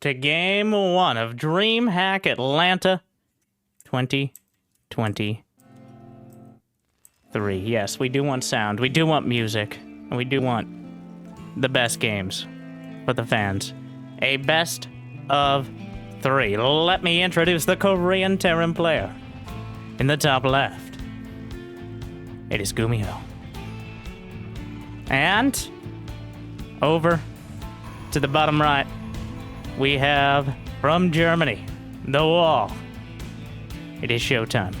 to Game 1 of DreamHack Atlanta 2023. Yes, we do want sound, we do want music, and we do want the best games for the fans. A best of 3. Let me introduce the Korean Terran player. In the top left, it is GuMiho. And over to the bottom right, we have from Germany, the wall. It is ShoWTimE.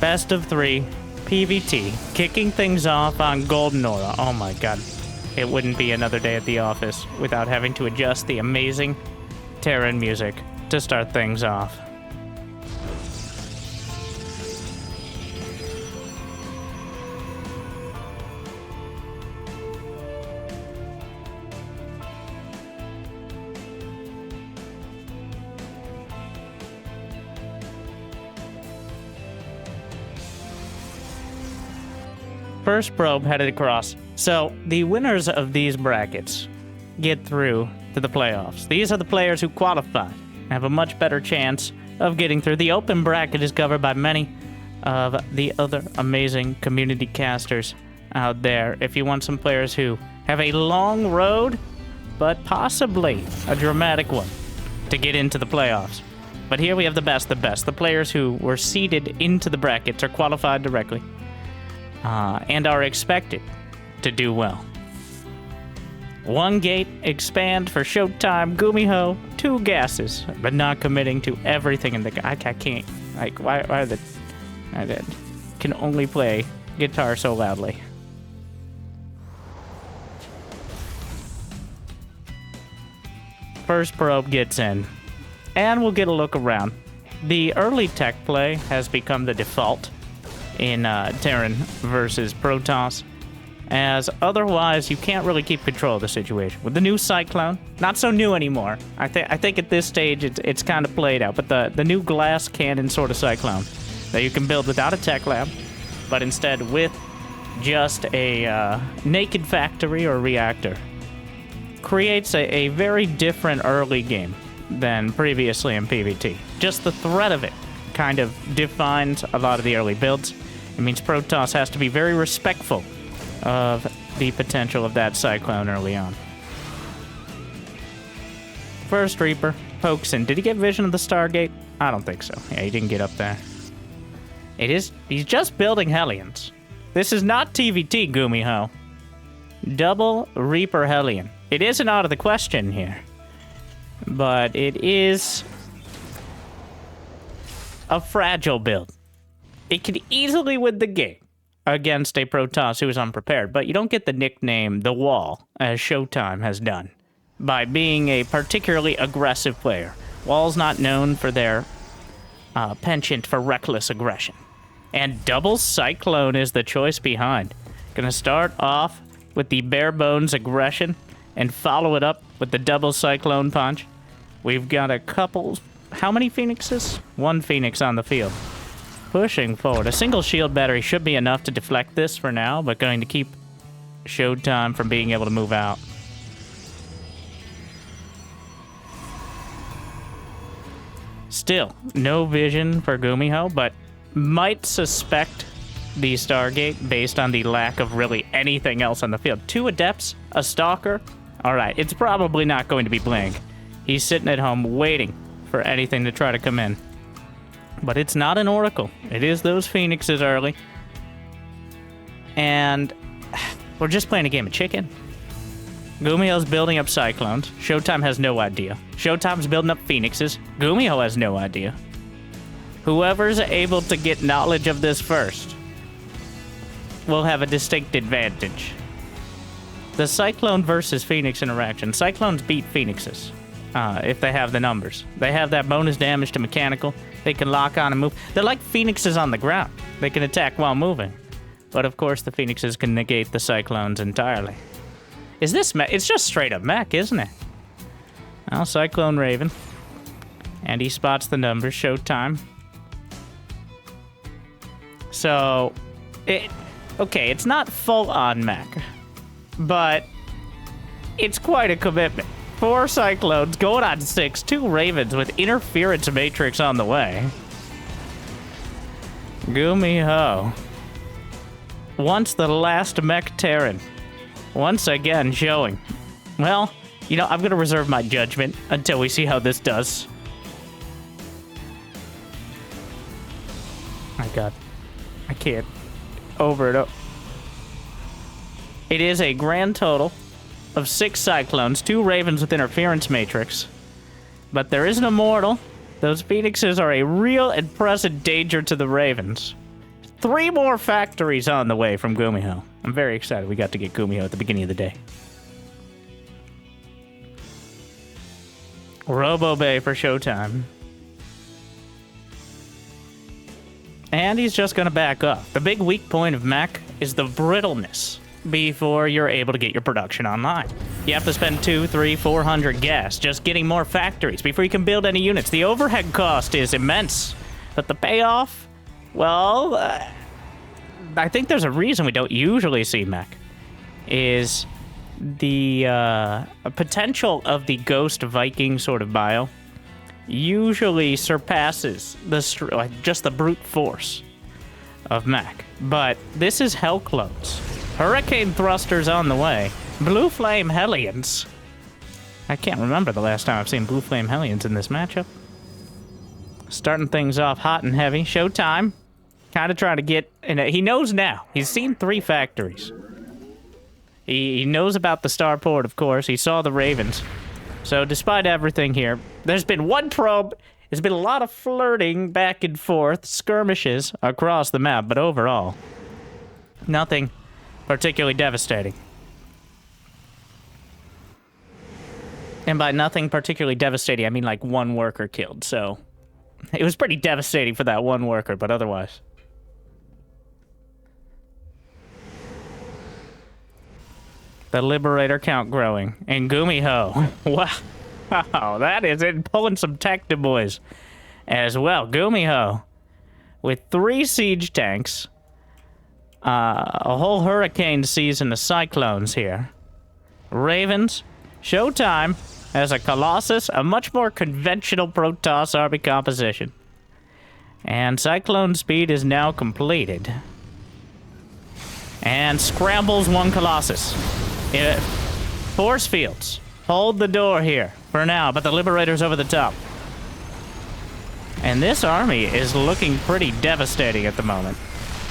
Best of 3, PVT, kicking things off on Golden Aura. Oh my god. It wouldn't be another day at the office without having to adjust the amazing Terran music to start things off. First probe headed across. So, the winners of these brackets get through to the playoffs. These are the players who qualify and have a much better chance of getting through. The open bracket is covered by many of the other amazing community casters out there. If you want some players who have a long road, but possibly a dramatic one, to get into the playoffs. But here we have the best. The players who were seeded into the brackets are qualified directly. And are expected to do well. 1 gate expand for ShoWTimE, GuMiho, 2 gases, but not committing to everything in the... I can't... Like, why the... I can only play guitar so loudly. First probe gets in, and we'll get a look around. The early tech play has become the default in Terran versus Protoss, as otherwise you can't really keep control of the situation. With the new Cyclone, not so new anymore. I think at this stage it's kind of played out, but the new glass cannon sort of Cyclone that you can build without a tech lab, but instead with just a naked factory or reactor, creates a very different early game than previously in PvT. Just the threat of it kind of defines a lot of the early builds. It means Protoss has to be very respectful of the potential of that Cyclone early on. First Reaper pokes in. Did he get vision of the Stargate? I don't think so. Yeah, he didn't get up there. He's just building Hellions. This is not TVT, GuMiho. Double Reaper Hellion. It isn't out of the question here, but it is a fragile build. It could easily win the game against a Protoss who is unprepared, but you don't get the nickname The Wall, as ShoWTimE has done, by being a particularly aggressive player. Wall's not known for their penchant for reckless aggression. And double Cyclone is the choice behind. Gonna start off with the bare bones aggression and follow it up with the double Cyclone punch. We've got a couple... How many Phoenixes? 1 Phoenix on the field. Pushing forward. A single shield battery should be enough to deflect this for now, but going to keep ShoWTimE from being able to move out. Still, no vision for GuMiho, but might suspect the Stargate based on the lack of really anything else on the field. 2 Adepts, a Stalker. Alright, it's probably not going to be Blink. He's sitting at home waiting for anything to try to come in. But it's not an Oracle. It is those Phoenixes early. And we're just playing a game of chicken. GuMiho's building up Cyclones. ShoWTimE has no idea. ShoWTimE's building up Phoenixes. GuMiho has no idea. Whoever's able to get knowledge of this first will have a distinct advantage. The Cyclone versus Phoenix interaction. Cyclones beat Phoenixes. If they have the numbers. They have that bonus damage to mechanical. They can lock on and move. They're like Phoenixes on the ground. They can attack while moving. But of course the Phoenixes can negate the Cyclones entirely. Is this mech? It's just straight up mech, isn't it? Well, Cyclone Raven. And he spots the numbers. ShoWTimE. So, okay, it's not full on mech. But It's quite a commitment. 4 Cyclones going on 6, 2 Ravens with Interference Matrix on the way. GuMiho. Once the last mech Terran. Once again showing. Well, you know, I'm going to reserve my judgment until we see how this does. My God. I can't. Over it up. It is a grand total of 6 Cyclones, 2 Ravens with Interference Matrix. But there is an Immortal. Those Phoenixes are a real and present danger to the Ravens. 3 more factories on the way from GuMiho. I'm very excited we got to get GuMiho at the beginning of the day. Robo Bay for ShoWTimE. And he's just going to back up. The big weak point of mech is the brittleness before you're able to get your production online. You have to spend 200, 300, 400 gas just getting more factories before you can build any units. The overhead cost is immense, but the payoff, well, I think there's a reason we don't usually see mech, is the potential of the Ghost Viking sort of bio usually surpasses just the brute force of mech. But this is Hell Clones. Hurricane Thrusters on the way. Blue Flame Hellions. I can't remember the last time I've seen Blue Flame Hellions in this matchup. Starting things off hot and heavy. ShoWTimE. Kind of trying to get... he knows now. He's seen 3 factories. He knows about the Starport, of course. He saw the Ravens. So despite everything here, there's been 1 probe. There's been a lot of flirting back and forth, skirmishes across the map, but overall, nothing particularly devastating. And by nothing particularly devastating, I mean like 1 worker killed, so it was pretty devastating for that 1 worker, but otherwise. The Liberator count growing. And GuMiho. Wow, that is it. Pulling some tech to boys as well. GuMiho with 3 siege tanks. A whole hurricane season of Cyclones here. Ravens. ShoWTimE has a Colossus, a much more conventional Protoss army composition. And Cyclone speed is now completed. And scrambles 1 Colossus. Force fields. Hold the door here for now, but the Liberator's over the top. And this army is looking pretty devastating at the moment.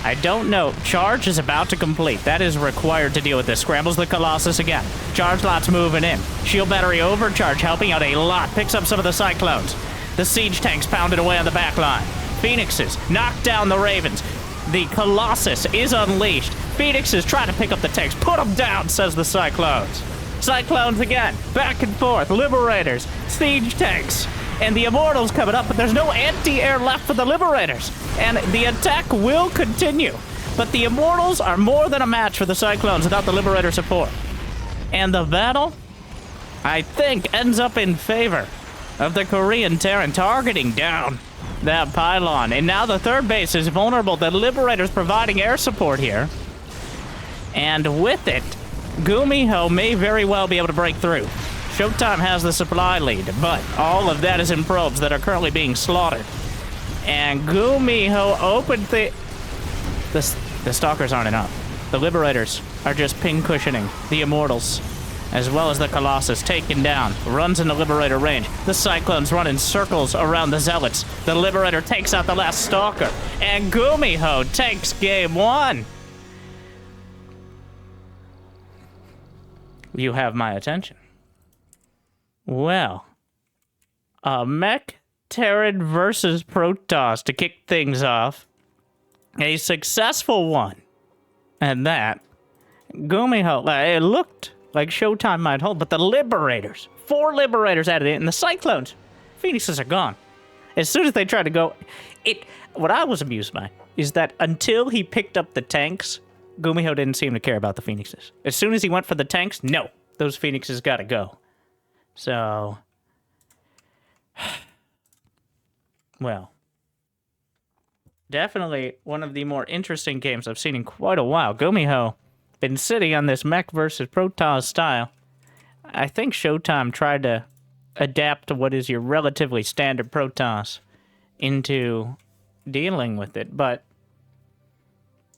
I don't know. Charge is about to complete. That is required to deal with this. Scrambles the Colossus again. Charge lot's moving in. Shield battery overcharge, helping out a lot. Picks up some of the Cyclones. The siege tanks pounded away on the back line. Phoenixes knock down the Ravens. The Colossus is unleashed. Phoenixes try to pick up the tanks. Put them down, says the Cyclones. Cyclones again. Back and forth. Liberators. Siege tanks. And the Immortals coming up, but there's no anti-air left for the Liberators. And the attack will continue. But the Immortals are more than a match for the Cyclones without the Liberator support. And the battle, I think, ends up in favor of the Korean Terran, targeting down that pylon. And now the 3rd base is vulnerable. The Liberator's providing air support here. And with it, GuMiho may very well be able to break through. ShoWTimE has the supply lead, but all of that is in probes that are currently being slaughtered. And GuMiho opened the Stalkers aren't enough. The Liberators are just ping cushioning the Immortals, as well as the Colossus taken down. Runs into Liberator range. The Cyclones run in circles around the Zealots. The Liberator takes out the last Stalker. And GuMiho takes game 1. You have my attention. Well, a mech Terran versus Protoss to kick things off. A successful one. And that, GuMiho, it looked like ShoWTimE might hold, but the Liberators, 4 Liberators added in, and the Cyclones, Phoenixes are gone. As soon as they tried to go, what I was amused by is that until he picked up the tanks, GuMiho didn't seem to care about the Phoenixes. As soon as he went for the tanks, no, those Phoenixes gotta go. So, well, definitely one of the more interesting games I've seen in quite a while. GuMiho been sitting on this mech versus Protoss style. I think ShoWTimE tried to adapt to what is your relatively standard Protoss into dealing with it, but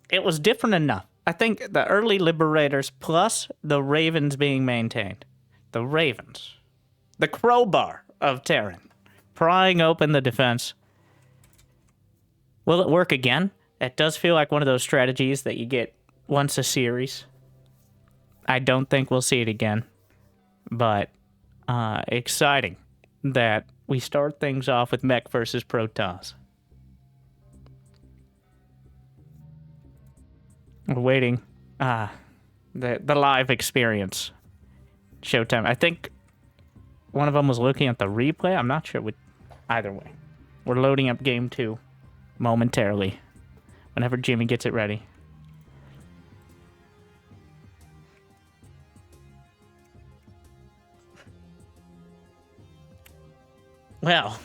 it was different enough. I think the early Liberators plus the Ravens being maintained. The Ravens. The crowbar of Terran. Prying open the defense. Will it work again? It does feel like one of those strategies that you get once a series. I don't think we'll see it again. But exciting that we start things off with Mech versus Protoss. We're waiting. The live experience. ShoWTimE. I think one of them was looking at the replay. I'm not sure. Either way. We're loading up game 2 momentarily. Whenever Jimmy gets it ready. Well,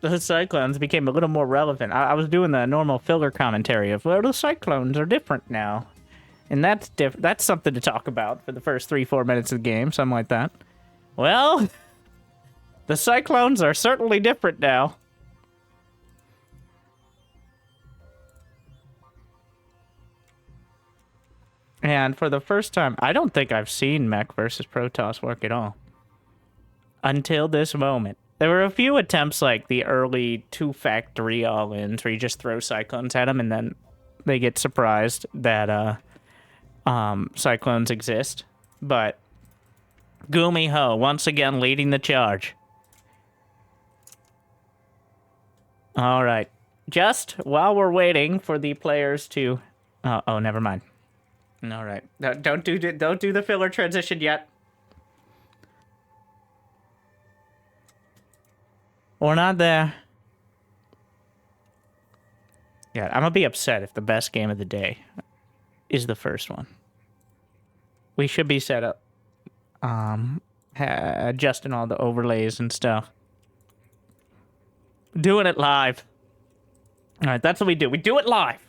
the Cyclones became a little more relevant. I was doing the normal filler commentary of, well, the Cyclones are different now. And that's something to talk about for the first 3-4 minutes of the game, something like that. Well, the Cyclones are certainly different now. And for the first time, I don't think I've seen Mech versus Protoss work at all. Until this moment. There were a few attempts like the early 2 factory all-ins where you just throw Cyclones at them and then they get surprised that Cyclones exist. But GuMiho once again leading the charge. All right. Just while we're waiting for the players to... Oh, never mind. All right. Don't do the filler transition yet. We're not there. Yeah, I'm gonna be upset if the best game of the day is the first one. We should be set up. Adjusting all the overlays and stuff. Doing it live. All right, that's what we do. We do it live.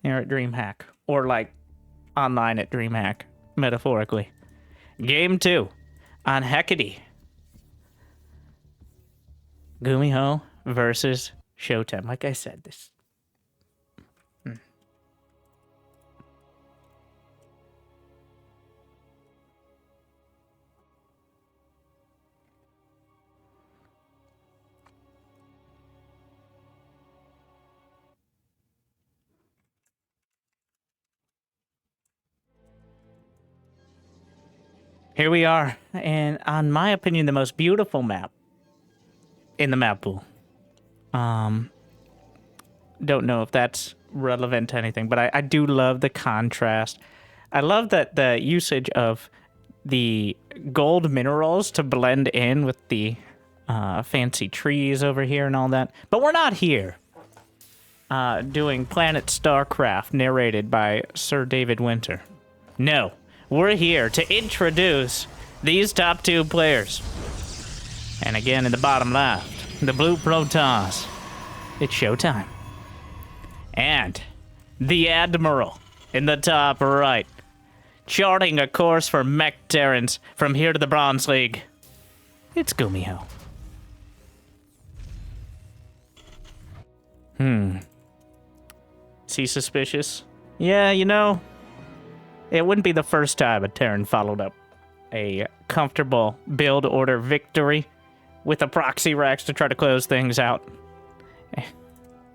Here at DreamHack. Or, like, online at DreamHack, metaphorically. Game 2 on Hecate. GuMiho versus ShoWTimE. Like I said, this... Here we are, and on my opinion, the most beautiful map in the map pool. Don't know if that's relevant to anything, but I do love the contrast. I love that the usage of the gold minerals to blend in with the fancy trees over here and all that. But we're not here doing Planet StarCraft narrated by Sir David Winter. No. We're here to introduce these top 2 players. And again, in the bottom left, the blue Protoss. It's ShoWTimE. And the Admiral in the top right. Charting a course for mech Terrans from here to the Bronze League. It's GuMiho. Is he suspicious? Yeah, you know... It wouldn't be the first time a Terran followed up a comfortable build order victory with a proxy racks to try to close things out.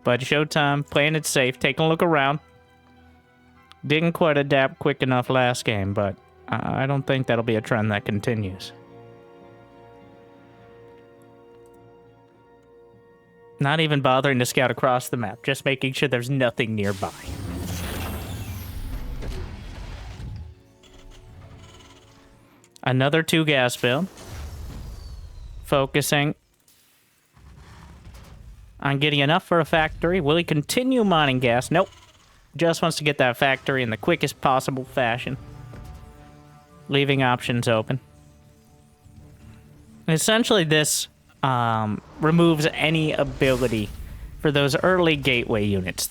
But ShoWTimE, playing it safe, taking a look around. Didn't quite adapt quick enough last game, but I don't think that'll be a trend that continues. Not even bothering to scout across the map, just making sure there's nothing nearby. Another 2 gas build. Focusing on getting enough for a factory. Will he continue mining gas? Nope. Just wants to get that factory in the quickest possible fashion. Leaving options open. Essentially, this removes any ability for those early gateway units.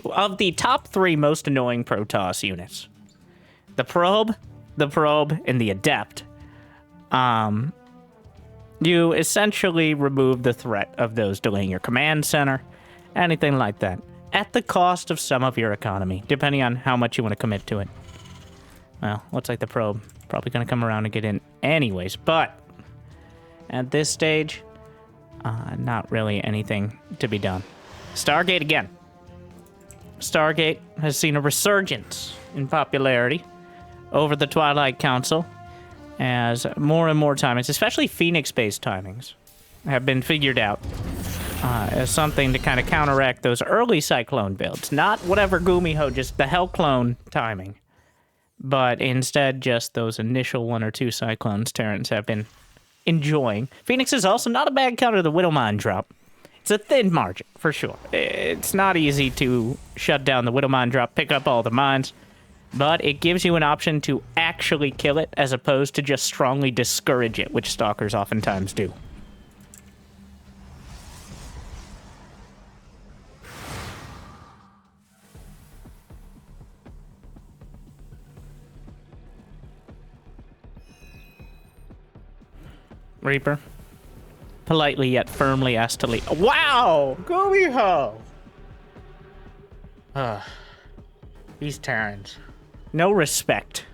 Of the top 3 most annoying Protoss units. The Probe, and the Adept you essentially remove the threat of those delaying your command center, anything like that, at the cost of some of your economy, depending on how much you want to commit to it. Well, looks like the probe probably going to come around and get in anyways, but at this stage, not really anything to be done. Stargate again. Stargate has seen a resurgence in popularity over the Twilight Council as more and more timings, especially Phoenix-based timings, have been figured out as something to kind of counteract those early Cyclone builds. Not whatever GuMiho, just the Hell Clone timing, but instead just those initial 1 or 2 Cyclones Terrans have been enjoying. Phoenix is also not a bad counter to the Widow Mine drop. It's a thin margin, for sure. It's not easy to shut down the Widow Mine drop, pick up all the mines, but it gives you an option to actually kill it as opposed to just strongly discourage it, which Stalkers oftentimes do. Reaper. Politely yet firmly asked to leave. Wow! GuMiho! These Terrans. No respect.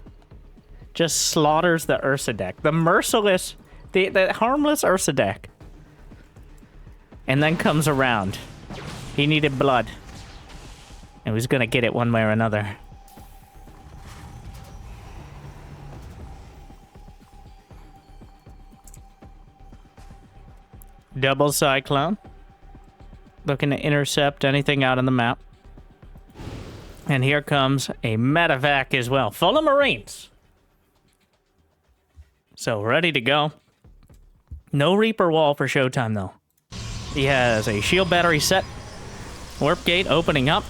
Just slaughters the Ursa deck. The merciless, the harmless Ursa deck. And then comes around. He needed blood. And was gonna get it one way or another. Double Cyclone. Looking to intercept anything out on the map. And here comes a medevac as well. Full of Marines. So ready to go. No Reaper wall for ShoWTimE though. He has a shield battery set. Warp gate opening up.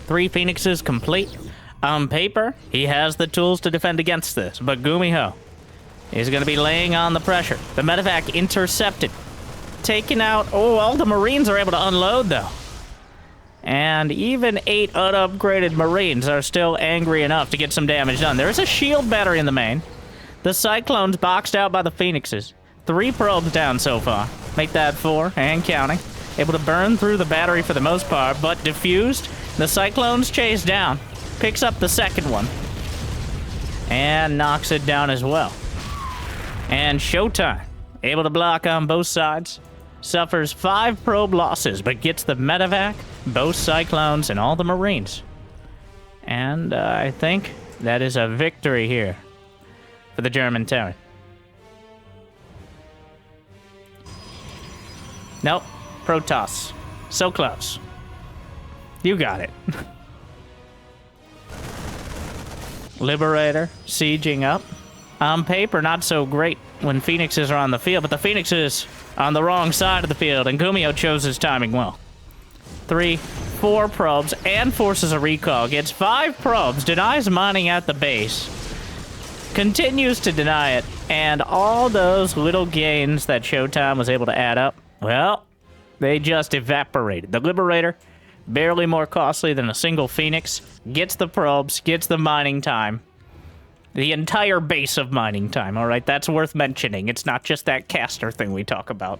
3 Phoenixes complete. On paper, he has the tools to defend against this. But GuMiho is going to be laying on the pressure. The medevac intercepted. Taken out. Oh, all the Marines are able to unload, though. And even 8 unupgraded Marines are still angry enough to get some damage done. There is a shield battery in the main. The Cyclone's boxed out by the Phoenixes. 3 probes down so far. Make that 4, and counting. Able to burn through the battery for the most part, but diffused. The Cyclone's chased down. Picks up the second one. And knocks it down as well. And ShoWTimE, able to block on both sides. Suffers 5 probe losses, but gets the medevac, both Cyclones, and all the Marines. And I think that is a victory here for the German Terran. Nope. Protoss. So close. You got it. Liberator. Sieging up. On paper, not so great when Phoenixes are on the field, but the Phoenixes on the wrong side of the field, and GuMiho chose his timing well. 3, 4 probes, and forces a recall. Gets 5 probes, denies mining at the base. Continues to deny it, and all those little gains that ShoWTimE was able to add up, well, they just evaporated. The Liberator, barely more costly than a single Phoenix, gets the probes, gets the mining time. The entire base of mining time, all right? That's worth mentioning. It's not just that caster thing we talk about.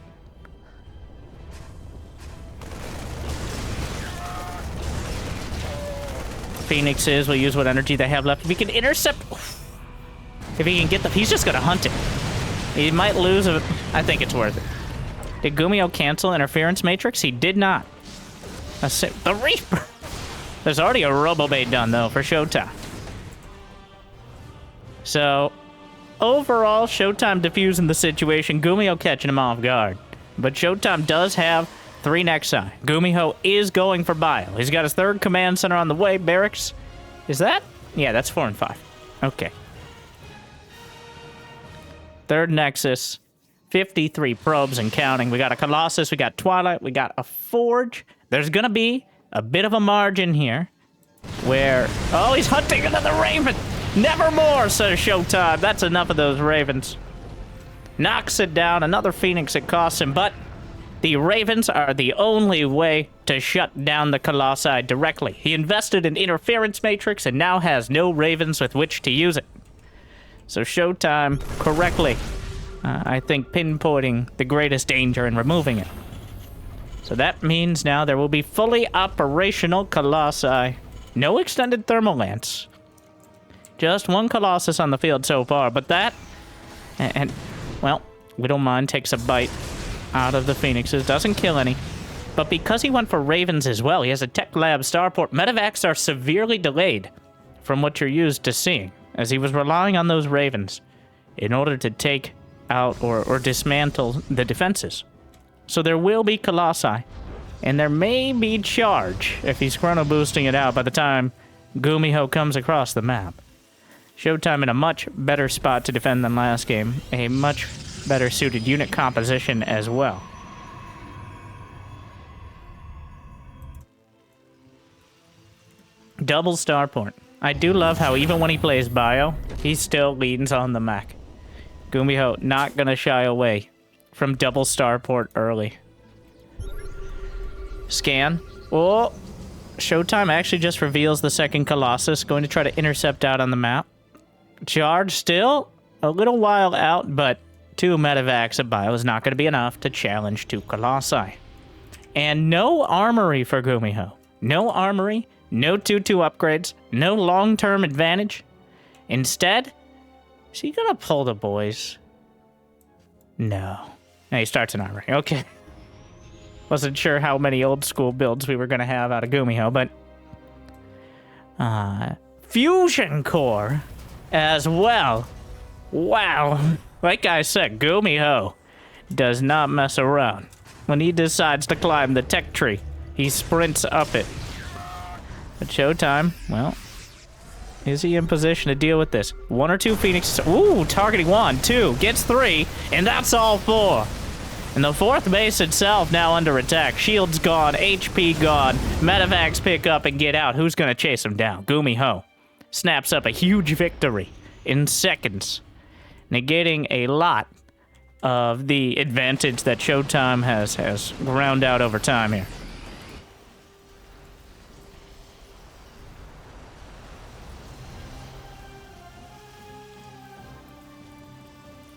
Phoenixes will use what energy they have left. If he can intercept... If he can get the... He's just going to hunt it. He might lose it. I think it's worth it. Did GuMiho cancel Interference Matrix? He did not. The Reaper! There's already a Robobait done, though, for ShoWTimE. So, overall, ShoWTimE diffusing the situation. GuMiho catching him off guard. But ShoWTimE does have 3 Nexi. GuMiho is going for Bio. He's got his 3rd command center on the way. Barracks. Is that? Yeah, that's 4 and 5. Okay. 3rd Nexus. 53 probes and counting. We got a Colossus. We got Twilight. We got a Forge. There's going to be a bit of a margin here. Where... Oh, he's hunting another Raven! Nevermore, says ShoWTimE. That's enough of those Ravens. Knocks it down. Another Phoenix it costs him, but the Ravens are the only way to shut down the Colossi directly. He invested in Interference Matrix and now has no Ravens with which to use it. So ShoWTimE correctly, I think, pinpointing the greatest danger and removing it. So that means now there will be fully operational Colossi. No extended thermal lance. Just one Colossus on the field so far, but that... And, well, we don't mind, takes a bite out of the Phoenixes, doesn't kill any. But because he went for Ravens as well, he has a Tech Lab Starport. Medevacs are severely delayed from what you're used to seeing, as he was relying on those Ravens in order to take out or dismantle the defenses. So there will be Colossi, and there may be charge if he's chrono boosting it out by the time GuMiho comes across the map. ShoWTimE in a much better spot to defend than last game, a much better suited unit composition as well. Double Starport. I do love how even when he plays Bio, he still leans on the mech. GuMiho not gonna shy away from double Starport early. Scan. Oh! ShoWTimE actually just reveals the second Colossus, going to try to intercept out on the map. Charge still a little while out, but 2 medevacs of Bio is not going to be enough to challenge 2 Colossi. And no armory for GuMiho. No armory, no 2-2 upgrades, no long-term advantage. Instead, is he gonna pull the boys? No. No, he starts an armory. Okay. Wasn't sure how many old school builds we were gonna have out of GuMiho, but... Fusion Core as well. Wow. Like I said, GuMiho does not mess around. When he decides to climb the tech tree, he sprints up it. But ShoWTimE, well, is he in position to deal with this? 1 or 2 Phoenixes. Ooh, targeting 1, 2, gets 3, and that's all 4. And the 4th base itself now under attack. Shields gone, HP gone. Medevacs pick up and get out. Who's gonna chase him down? GuMiho snaps up a huge victory in seconds, negating a lot of the advantage that ShoWTimE has ground out over time here.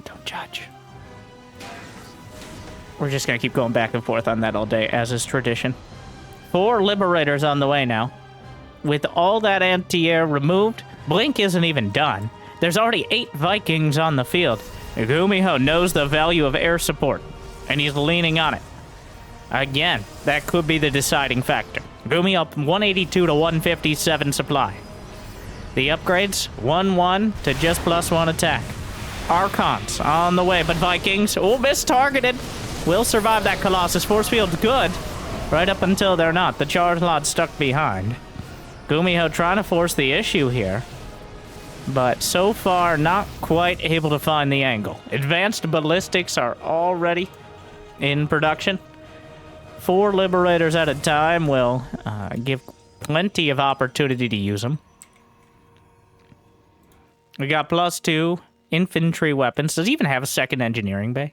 Don't judge. We're just gonna keep going back and forth on that all day, as is tradition. 4 Liberators on the way now. With all that anti-air removed, Blink isn't even done. There's already 8 Vikings on the field. GuMiho knows the value of air support, and he's leaning on it. Again, that could be the deciding factor. GuMiho up 182 to 157 supply. The upgrades, 1-1 to just +1 attack. Archons on the way, but Vikings, oh, mistargeted. Will survive that Colossus. Force field's good, right up until they're not. The charge lot stuck behind. GuMiho trying to force the issue here, but so far not quite able to find the angle. Advanced ballistics are already in production. 4 Liberators at a time will give plenty of opportunity to use them. We got +2 infantry weapons. Does he even have a second engineering bay?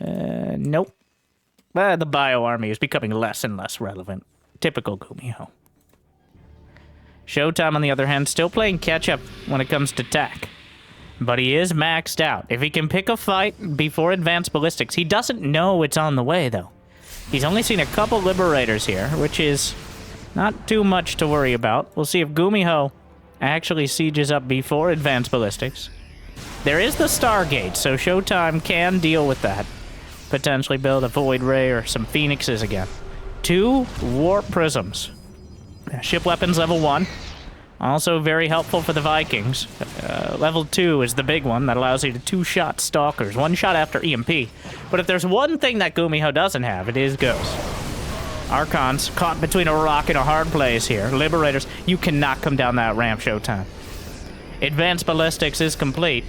Nope. The bio army is becoming less and less relevant. Typical GuMiho. ShoWTimE, on the other hand, still playing catch-up when it comes to tech. But he is maxed out. If he can pick a fight before advanced ballistics, he doesn't know it's on the way, though. He's only seen a couple Liberators here, which is not too much to worry about. We'll see if GuMiho actually sieges up before advanced ballistics. There is the Stargate, so ShoWTimE can deal with that. Potentially build a Void Ray or some Phoenixes again. 2 Warp Prisms. Ship weapons level 1. Also very helpful for the Vikings. Level 2 is the big one that allows you to 2-shot Stalkers. 1 shot after EMP. But if there's one thing that GuMiho doesn't have, it is Ghost. Archons caught between a rock and a hard place here. Liberators, you cannot come down that ramp, ShoWTimE. Advanced ballistics is complete.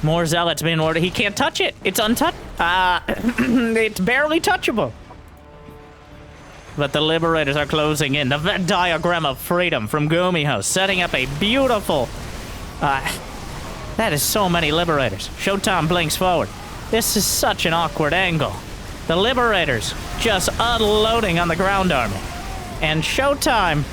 More zealots being ordered. He can't touch it. It's untouched. It's barely touchable. But the Liberators are closing in. The Venn diagram of freedom from GuMiho, setting up a beautiful... that is so many Liberators. ShoWTimE blinks forward. This is such an awkward angle. The Liberators just unloading on the ground army. And ShoWTimE,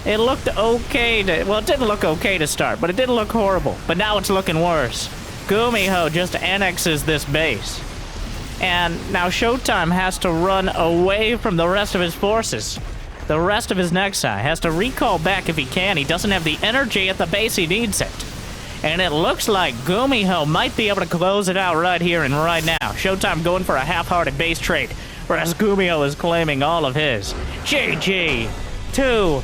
it looked okay to... Well, it didn't look okay to start, but it didn't look horrible. But now it's looking worse. GuMiho just annexes this base. And now ShoWTimE has to run away from the rest of his forces. The rest of his Nexi has to recall back if he can. He doesn't have the energy at the base he needs it. And it looks like GuMiho might be able to close it out right here and right now. ShoWTimE going for a half-hearted base trade, whereas GuMiho is claiming all of his. GG, 2-0.